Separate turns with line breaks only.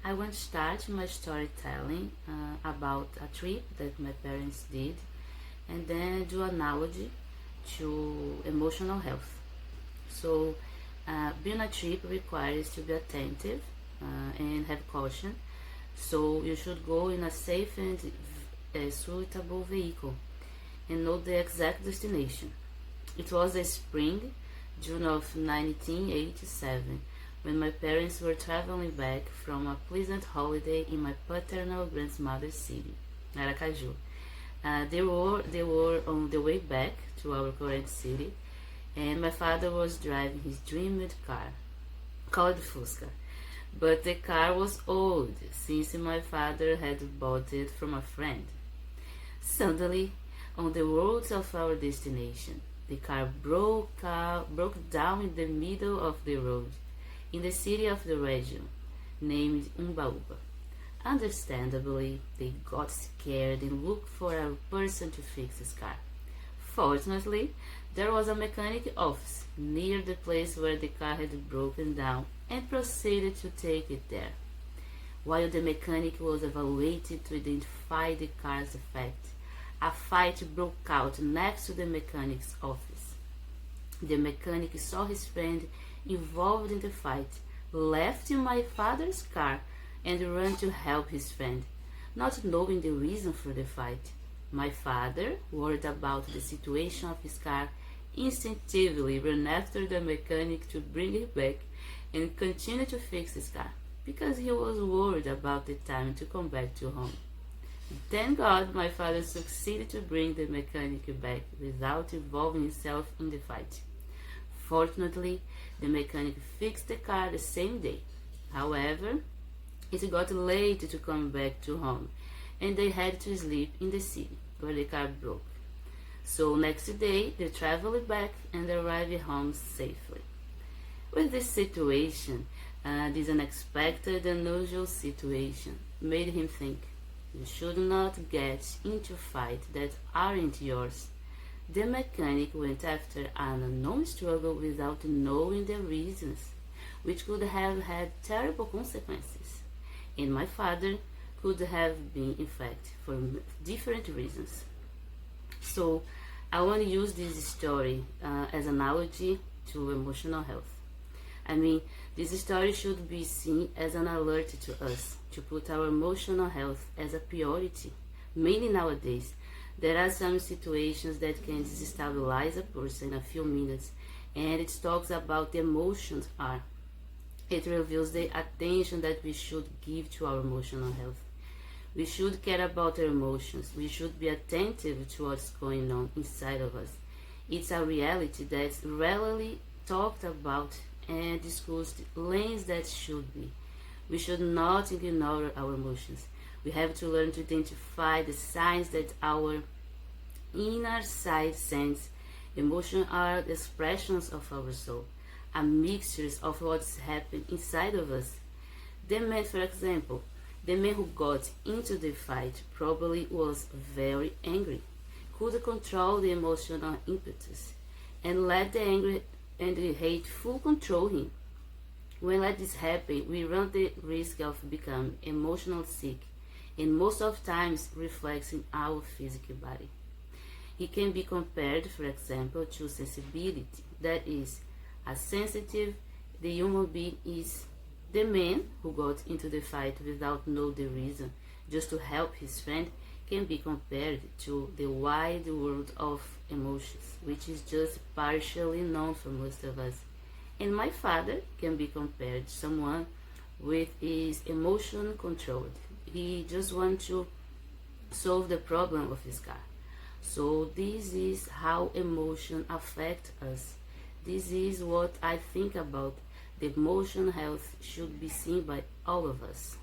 I want to start my storytelling about a trip that my parents did and then do analogy to emotional health. So, being a trip requires to be attentive and have caution. So, you should go in a safe and suitable vehicle and know the exact destination. It was a spring, June of 1987, when my parents were traveling back from a pleasant holiday in my paternal grandmother's city, Aracaju. They were on the way back to our current city, and my father was driving his dreamed car, called Fusca. But the car was old, since my father had bought it from a friend. Suddenly, on the roads of our destination, the car broke down in the middle of the road, in the city of the region, named Umbaúba. Understandably, they got scared and looked for a person to fix his car. Fortunately, there was a mechanic office near the place where the car had broken down and proceeded to take it there. While the mechanic was evaluating to identify the car's defect, a fight broke out next to the mechanic's office. The mechanic saw his friend involved in the fight, left my father's car, and ran to help his friend, not knowing the reason for the fight. My father, worried about the situation of his car, instinctively ran after the mechanic to bring it back and continue to fix his car, because he was worried about the time to come back to home. Thank God my father succeeded to bring the mechanic back without involving himself in the fight. Fortunately, the mechanic fixed the car the same day. However, it got late to come back to home, and they had to sleep in the city where the car broke. So next day, they traveled back and arrived home safely. With this situation, this unexpected, unusual situation made him think, you should not get into fights that aren't yours. The mechanic went after an unknown struggle without knowing the reasons, which could have had terrible consequences. And my father could have been, in fact, for different reasons. So I want to use this story as an analogy to emotional health. I mean, this story should be seen as an alert to us to put our emotional health as a priority. Mainly nowadays, there are some situations that can destabilize a person in a few minutes, and it talks about the emotions are. It reveals the attention that we should give to our emotional health. We should care about our emotions. We should be attentive to what's going on inside of us. It's a reality that's rarely talked about and discussed lanes that should be. We should not ignore our emotions. We have to learn to identify the signs that our inner side sends. Emotions are the expressions of our soul, a mixture of what's happened inside of us. For example, the man who got into the fight probably was very angry, could control the emotional impetus, and let the anger and the hateful control him. When let this happen, we run the risk of becoming emotionally sick, and most of times reflects in our physical body. It can be compared, for example, to sensibility. That is, as sensitive the human being is. The man who got into the fight without know the reason, just to help his friend, can be compared to the wide world of emotions, which is just partially known for most of us. And my father can be compared to someone with his emotion controlled. He just wants to solve the problem of his car. So this is how emotion affect us. This is what I think about. The emotional health should be seen by all of us.